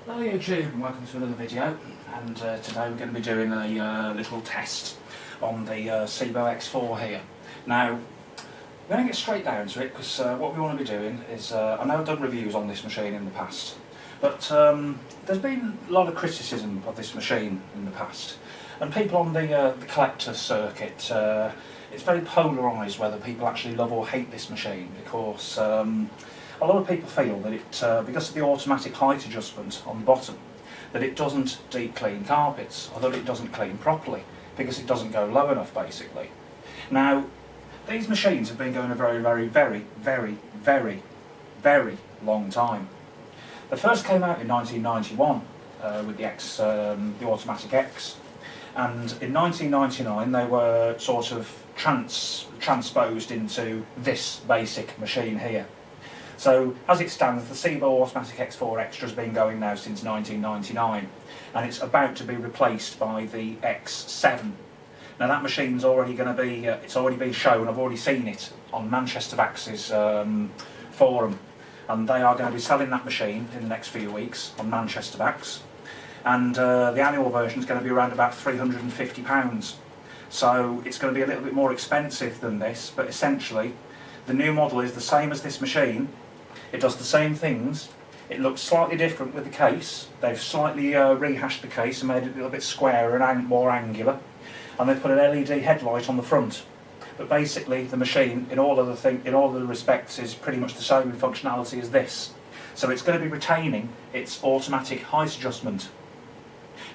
Hello YouTube and welcome to another video, and today we're going to be doing a little test on the SEBO X4 here. Now we're going to get straight down to it because what we want to be doing is, I know I've done reviews on this machine in the past, but there's been a lot of criticism of this machine in the past, and people on the collector circuit, it's very polarised whether people actually love or hate this machine, because a lot of people feel that it, because of the automatic height adjustment on the bottom, that it doesn't deep clean carpets, or that it doesn't clean properly, because it doesn't go low enough basically. Now, these machines have been going a very long time. They first came out in 1991 with the automatic X, and in 1999 they were sort of transposed into this basic machine here. So, as it stands, the SEBO Automatic X4 Extra has been going now since 1999, and it's about to be replaced by the X7. Now that machine's already going to be, it's already been shown, I've already seen it on Manchester Bax's forum, and they are going to be selling that machine in the next few weeks on Manchester Bax, and the annual version is going to be around about £350. So it's going to be a little bit more expensive than this, but essentially the new model is the same as this machine. It does the same things. It looks slightly different with the case. They've slightly rehashed the case and made it a little bit squarer and more angular. And they've put an LED headlight on the front. But basically the machine, in all of the respects, is pretty much the same in functionality as this. So it's going to be retaining its automatic height adjustment.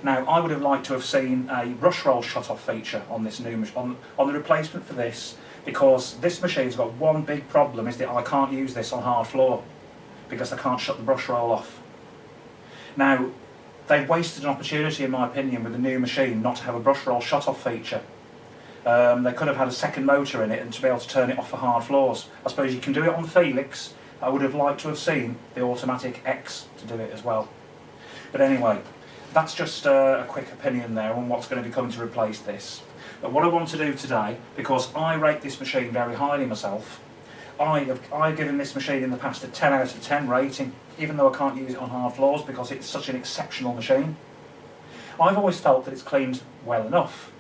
Now, I would have liked to have seen a brush roll shut-off feature on this new on the replacement for this, because this machine's got one big problem, is that I can't use this on hard floor because I can't shut the brush roll off. Now, they've wasted an opportunity, in my opinion, with the new machine not to have a brush roll shut-off feature. They could have had a second motor in it and to be able to turn it off for hard floors. I suppose you can do it on the Felix. I would have liked to have seen the automatic X to do it as well. But anyway, that's just a quick opinion there on what's going to be coming to replace this. But what I want to do today, because I rate this machine very highly myself, I've given this machine in the past a 10 out of 10 rating, even though I can't use it on hard floors because it's such an exceptional machine. I've always felt that it's cleaned well enough.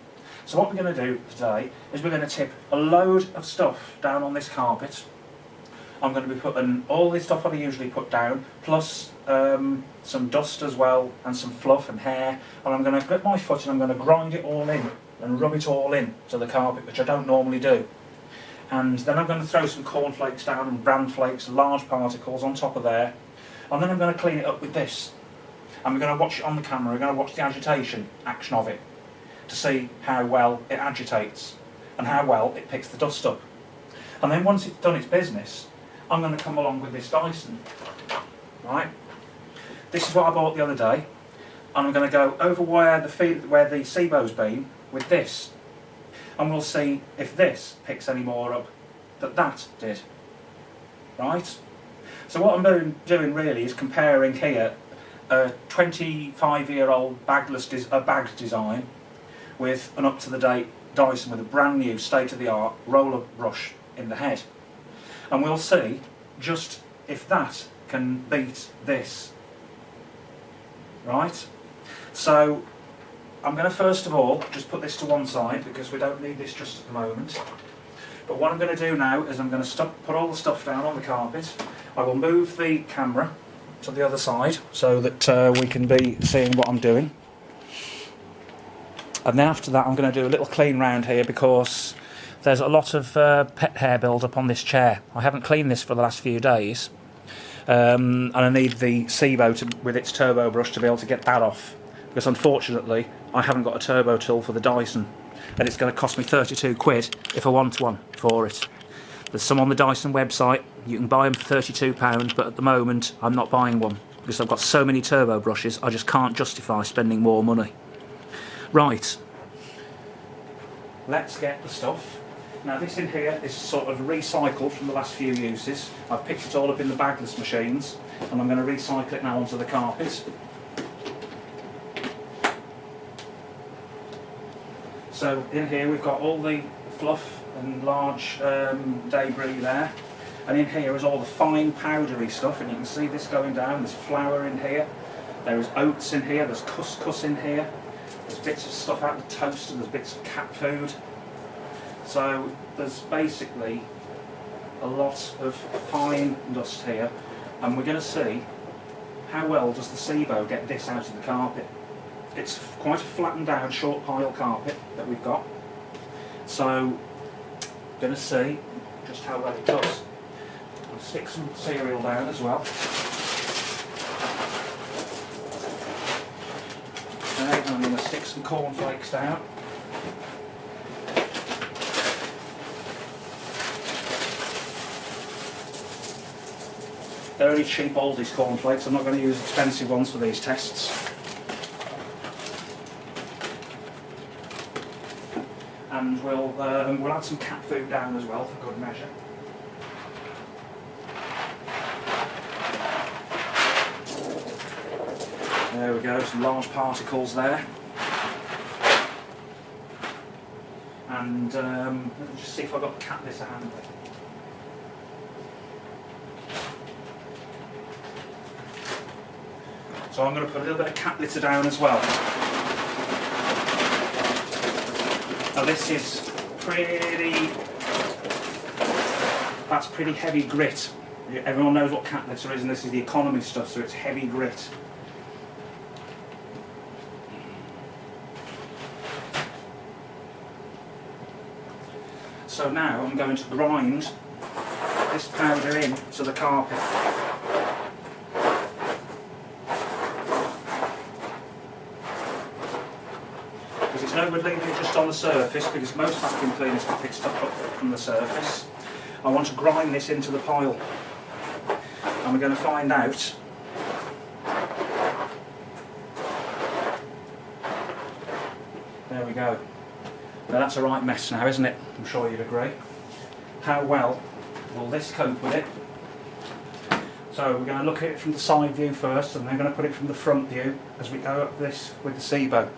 So what we're going to do today is we're going to tip a load of stuff down on this carpet. I'm going to be putting all the stuff I usually put down, plus some dust as well, and some fluff and hair, and I'm going to get my foot and I'm going to grind it all in and rub it all in to the carpet, which I don't normally do. And then I'm going to throw some cornflakes down and bran flakes, large particles on top of there, and then I'm going to clean it up with this. And we're going to watch it on the camera, we're going to watch the agitation action of it to see how well it agitates and how well it picks the dust up. And then once it's done its business, I'm going to come along with this Dyson. Right? This is what I bought the other day, and I'm going to go over where the SEBO's been with this, and we'll see if this picks any more up that did. Right? So what I'm doing really is comparing here a 25-year-old bagged design with an up-to-the-date Dyson with a brand new state-of-the-art roller brush in the head. And we'll see just if that can beat this. Right? So I'm going to first of all just put this to one side because we don't need this just at the moment. But what I'm going to do now is I'm going to put all the stuff down on the carpet. I will move the camera to the other side so that we can be seeing what I'm doing. And then after that I'm going to do a little clean round here because there's a lot of pet hair build up on this chair. I haven't cleaned this for the last few days, and I need the SEBO with its turbo brush to be able to get that off, because unfortunately I haven't got a turbo tool for the Dyson, and it's going to cost me 32 quid if I want one for it. There's some on the Dyson website, you can buy them for £32, but at the moment I'm not buying one because I've got so many turbo brushes I just can't justify spending more money. Right, let's get the stuff. Now this in here is sort of recycled from the last few uses. I've picked it all up in the bagless machines, and I'm going to recycle it now onto the carpet. So in here we've got all the fluff and large debris there, and in here is all the fine powdery stuff, and you can see this going down. There's flour in here, There is oats in here, there's couscous in here, there's bits of stuff out of the toaster, there's bits of cat food. So there's basically a lot of fine dust here, and we're going to see how well does the SEBO get this out of the carpet. It's quite a flattened down short pile carpet that we've got, so going to see just how well it does. I'll stick some cereal down as well. Okay, and I'm going to stick some cornflakes down. They're only cheap Aldi's cornflakes. I'm not going to use expensive ones for these tests. And we'll add some cat food down as well for good measure. There we go, some large particles there. And let me just see if I've got the cat litter handy. So I'm going to put a little bit of cat litter down as well. Now this is that's pretty heavy grit. Everyone knows what cat litter is, and this is the economy stuff, so it's heavy grit. So now I'm going to grind this powder into the carpet. It's no good leaving it just on the surface, because most vacuum cleaners can pick stuff up from the surface. I want to grind this into the pile, and we're going to find out there we go. Now that's a right mess now, isn't it? I'm sure you'd agree. How well will this cope with it? So we're going to look at it from the side view first, and then going to put it from the front view as we go up this with the SEBO.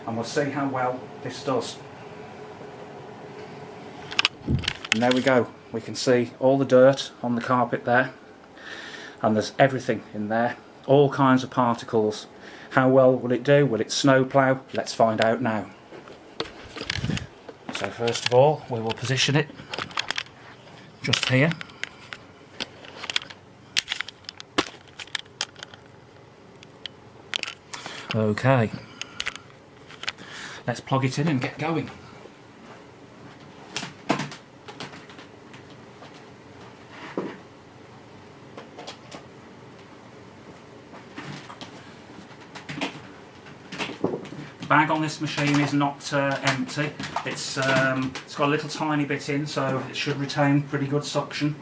And we'll see how well this does. And there we go. We can see all the dirt on the carpet there, and there's everything in there, all kinds of particles. How well will it do? Will it snowplow? Let's find out now. So first of all, we will position it just here. Okay. Let's plug it in and get going. The bag on this machine is not empty. It's got a little tiny bit in, so it should retain pretty good suction.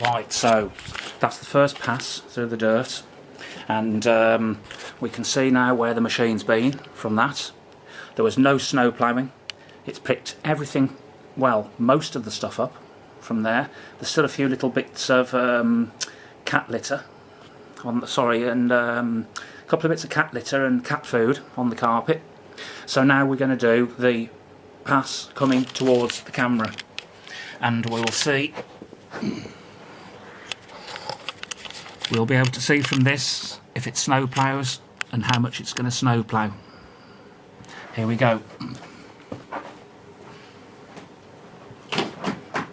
Right, so that's the first pass through the dirt, and we can see now where the machine's been from that. There was no snow ploughing. It's picked everything, well, most of the stuff up from there. There's still a few little bits of cat litter, and a couple of bits of cat litter and cat food on the carpet. So now we're going to do the pass coming towards the camera, and we will see. We'll be able to see from this if it snow ploughs and how much it's going to snow plough. Here we go.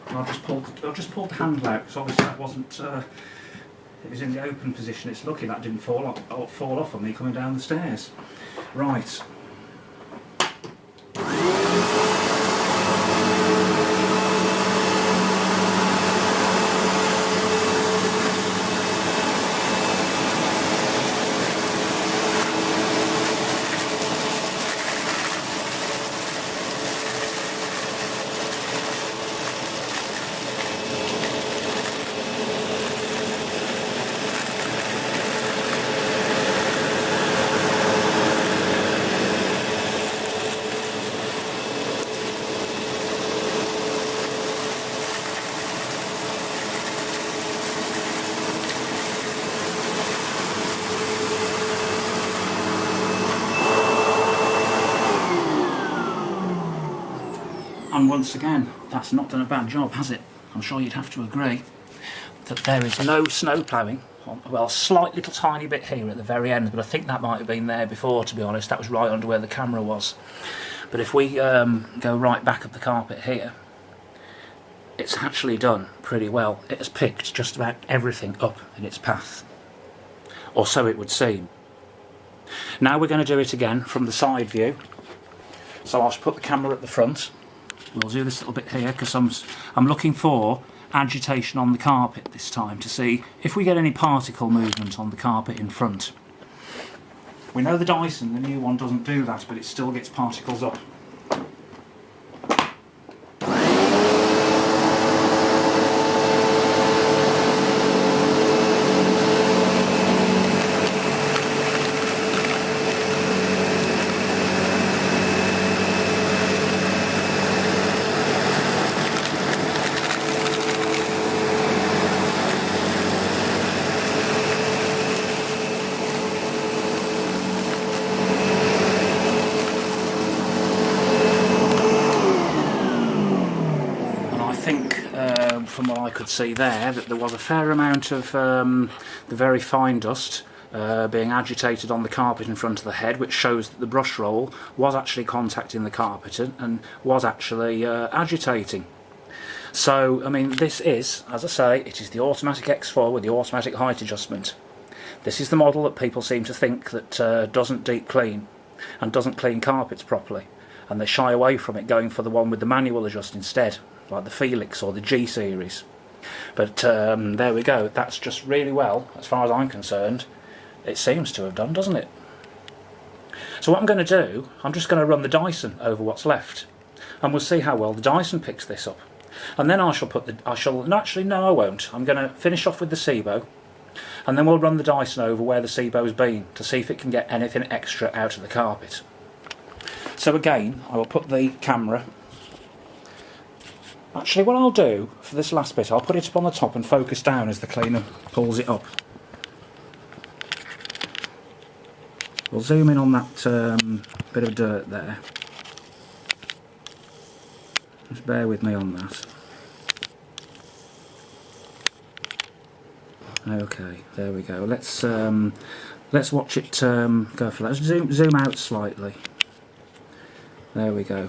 I'll just pull the handle out, because obviously that wasn't. It was in the open position. It's lucky that didn't fall off on me coming down the stairs. Right. And once again, that's not done a bad job, has it? I'm sure you'd have to agree that there is no snow ploughing. Well, a slight little tiny bit here at the very end, but I think that might have been there before, to be honest. That was right under where the camera was. But if we go right back up the carpet here, it's actually done pretty well. It has picked just about everything up in its path, or so it would seem. Now we're going to do it again from the side view. So I'll put the camera at the front. We'll do this little bit here because I'm looking for agitation on the carpet this time to see if we get any particle movement on the carpet in front. We know the Dyson, the new one, doesn't do that, but it still gets particles up. From what I could see there, that there was a fair amount of the very fine dust being agitated on the carpet in front of the head, which shows that the brush roll was actually contacting the carpet and was actually agitating. So, I mean, this is, as I say, it is the automatic X4 with the automatic height adjustment. This is the model that people seem to think that doesn't deep clean and doesn't clean carpets properly, and they shy away from it, going for the one with the manual adjust instead, like the Felix or the G series. But there we go, that's just really well, as far as I'm concerned, it seems to have done, doesn't it? So what I'm going to do, I'm just going to run the Dyson over what's left, and we'll see how well the Dyson picks this up. And then no, actually no, I won't. I'm going to finish off with the SEBO, and then we'll run the Dyson over where the SEBO's been to see if it can get anything extra out of the carpet. So again, I will put the camera. Actually, what I'll do for this last bit, I'll put it up on the top and focus down as the cleaner pulls it up. We'll zoom in on that bit of dirt there. Just bear with me on that. Okay, there we go. Let's watch it go for that. Zoom out slightly. There we go.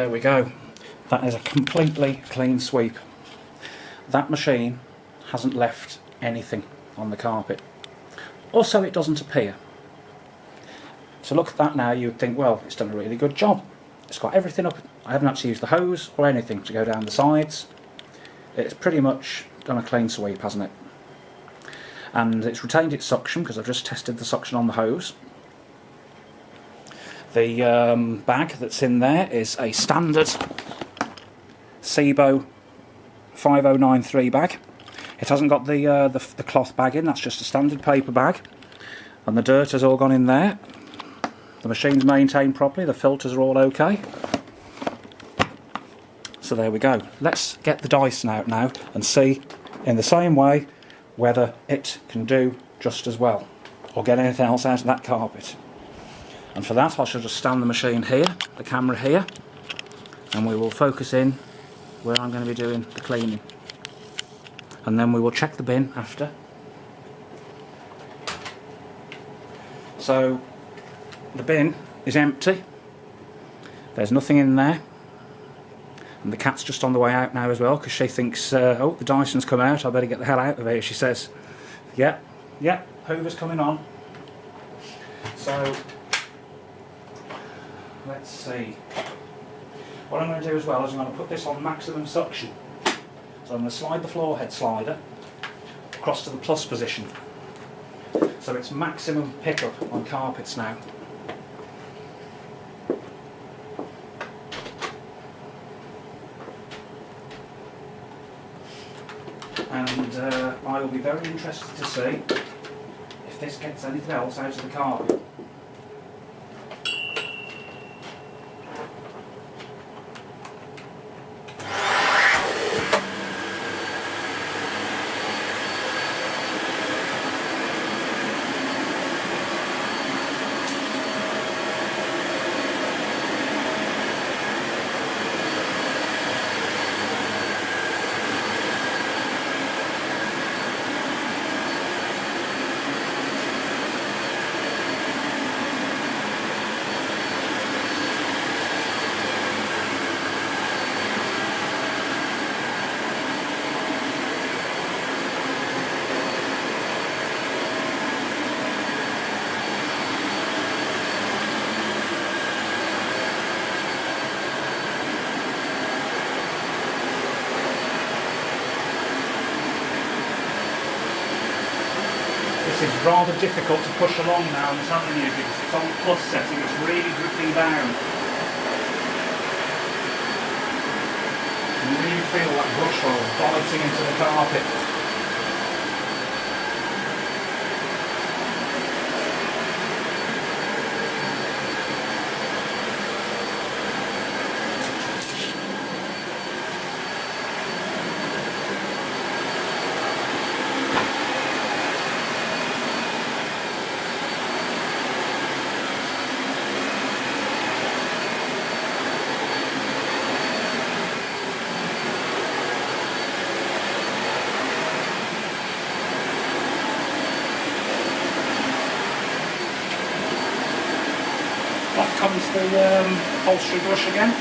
there we go. That is a completely clean sweep. That machine hasn't left anything on the carpet. Also, it doesn't appear. To look at that now, you would think, well, it's done a really good job. It's got everything up. I haven't actually used the hose or anything to go down the sides. It's pretty much done a clean sweep, hasn't it? And it's retained its suction because I've just tested the suction on the hose. The bag that's in there is a standard SEBO 5093 bag. It hasn't got the cloth bag in, that's just a standard paper bag. And the dirt has all gone in there. The machine's maintained properly, the filters are all okay. So there we go. Let's get the Dyson out now and see in the same way whether it can do just as well or get anything else out of that carpet. And for that I shall just stand the machine here, the camera here, and we will focus in where I'm going to be doing the cleaning. And then we will check the bin after. So the bin is empty, there's nothing in there, and the cat's just on the way out now as well because she thinks, oh, the Dyson's come out, I better get the hell out of here, she says. Yeah, Hoover's coming on. So let's see. What I'm going to do as well is I'm going to put this on maximum suction. So I'm going to slide the floor head slider across to the plus position. So it's maximum pickup on carpets now. And I will be very interested to see if this gets anything else out of the carpet. This is rather difficult to push along now, I'm telling you, because it's on plus setting, it's really dripping down. You really feel that brush roll biting into the carpet. Off comes the upholstery brush again,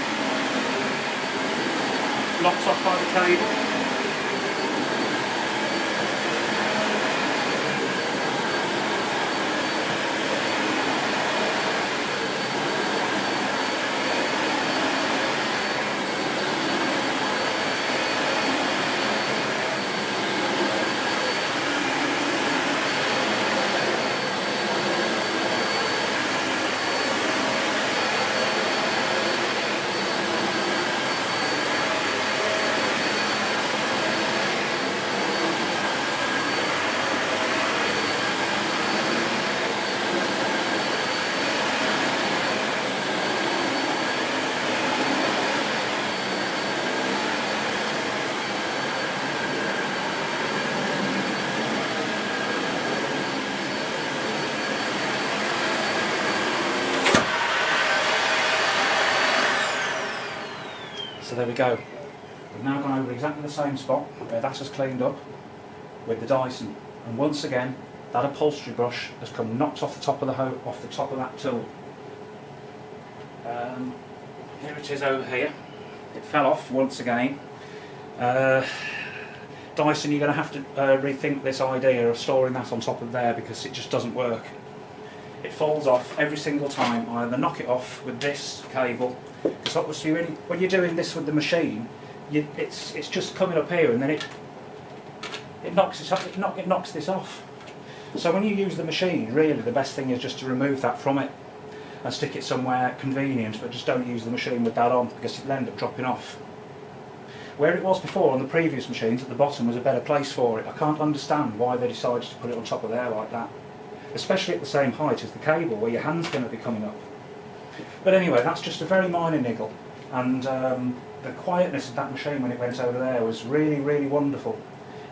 knocked off by the cable. So there we go. We've now gone over exactly the same spot where that has cleaned up with the Dyson, and once again that upholstery brush has come knocked off the top of the that tool. here it is over here. It fell off once again. Dyson, you're going to have to rethink this idea of storing that on top of there, because it just doesn't work. It falls off every single time. I either knock it off with this cable, because obviously when you're doing this with the machine, it's just coming up here, and then it knocks this off. So when you use the machine, really the best thing is just to remove that from it and stick it somewhere convenient, but just don't use the machine with that on, because it'll end up dropping off. Where it was before on the previous machines, at the bottom was a better place for it. I can't understand why they decided to put it on top of there like that, especially at the same height as the cable, where your hand's going to be coming up. But anyway, that's just a very minor niggle, and the quietness of that machine when it went over there was really, really wonderful.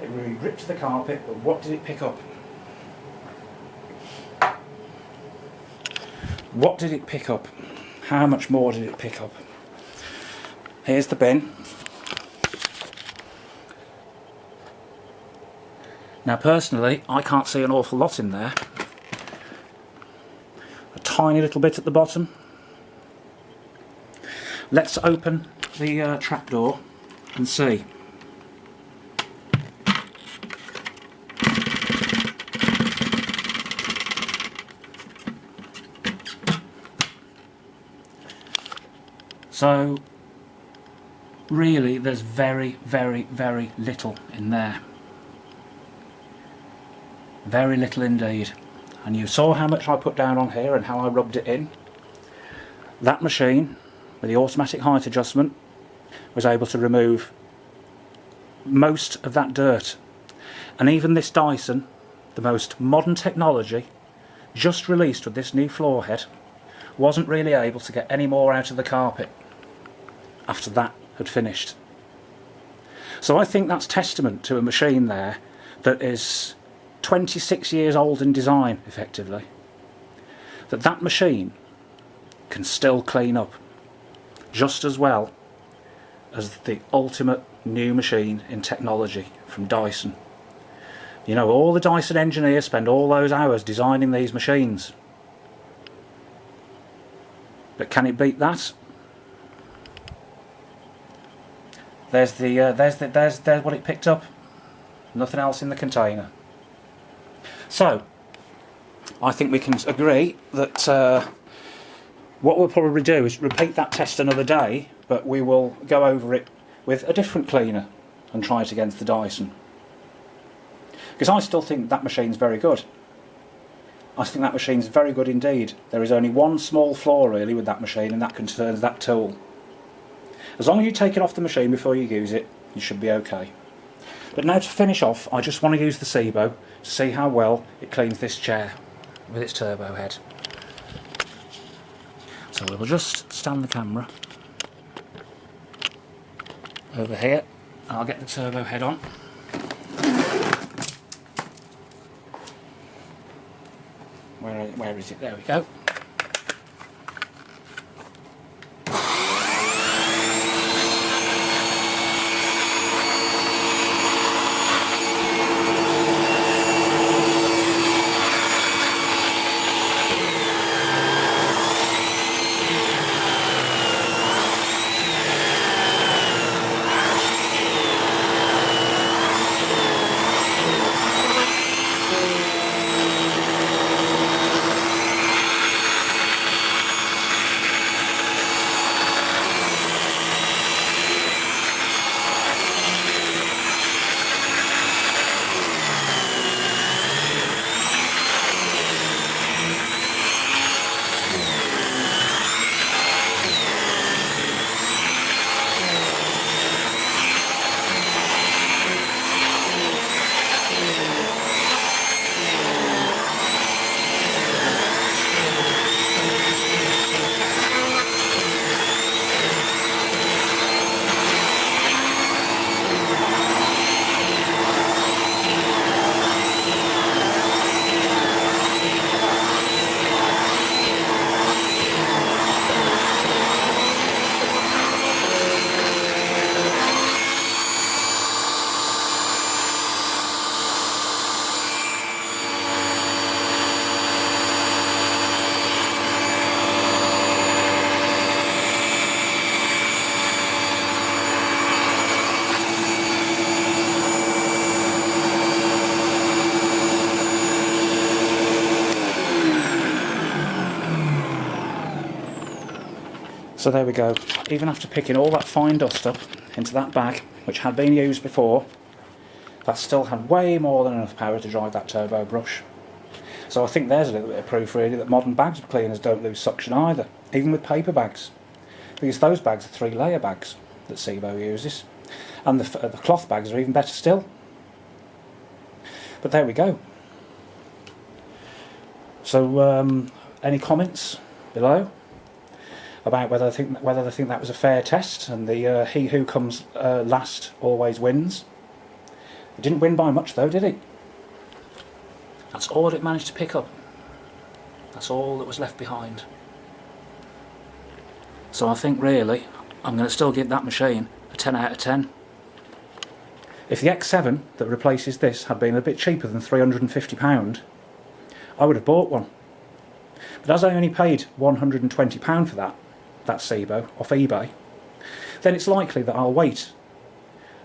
It really gripped the carpet, but what did it pick up? What did it pick up? How much more did it pick up? Here's the bin. Now personally, I can't see an awful lot in there. A tiny little bit at the bottom. Let's open the trapdoor and see. So really there's very, very, very little in there. Very little indeed. And you saw how much I put down on here and how I rubbed it in. That machine with the automatic height adjustment was able to remove most of that dirt. And even this Dyson, the most modern technology, just released with this new floor head, wasn't really able to get any more out of the carpet after that had finished. So I think that's testament to a machine there that is 26 years old in design, effectively. That machine can still clean up just as well as the ultimate new machine in technology from Dyson. You know, all the Dyson engineers spend all those hours designing these machines. But can it beat that? There's what it picked up. Nothing else in the container. So, I think we can agree that what we'll probably do is repeat that test another day, but we will go over it with a different cleaner and try it against the Dyson. Because I still think that machine's very good. I think that machine's very good indeed. There is only one small flaw really with that machine, and that concerns that tool. As long as you take it off the machine before you use it, you should be okay. But now to finish off, I just want to use the SEBO to see how well it cleans this chair with its turbo head. So we'll just stand the camera over here. I'll get the turbo head on. Where is it? There we go. So there we go. Even after picking all that fine dust up into that bag, which had been used before, that still had way more than enough power to drive that turbo brush. So I think there's a little bit of proof really that modern bags cleaners don't lose suction either, even with paper bags. Because those bags are 3-layer bags that SEBO uses. And the cloth bags are even better still. But there we go. So any comments below about whether they think that was a fair test, and the he who comes last always wins. He didn't win by much though, did he? That's all it managed to pick up. That's all that was left behind. So I think really I'm going to still give that machine a 10 out of 10. If the X7 that replaces this had been a bit cheaper than £350, I would have bought one. But as I only paid £120 for that SEBO off eBay, then it's likely that I'll wait.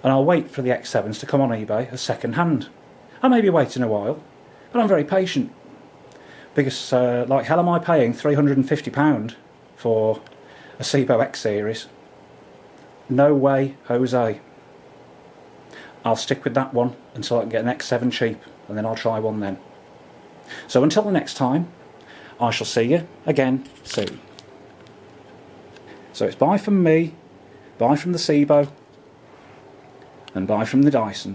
And I'll wait for the X7s to come on eBay as second hand. I may be waiting a while, but I'm very patient. Because like hell am I paying £350 for a SEBO X series? No way, Jose. I'll stick with that one until I can get an X7 cheap, and then I'll try one then. So until the next time, I shall see you again soon. So it's bye from me, bye from the SEBO, and bye from the Dyson.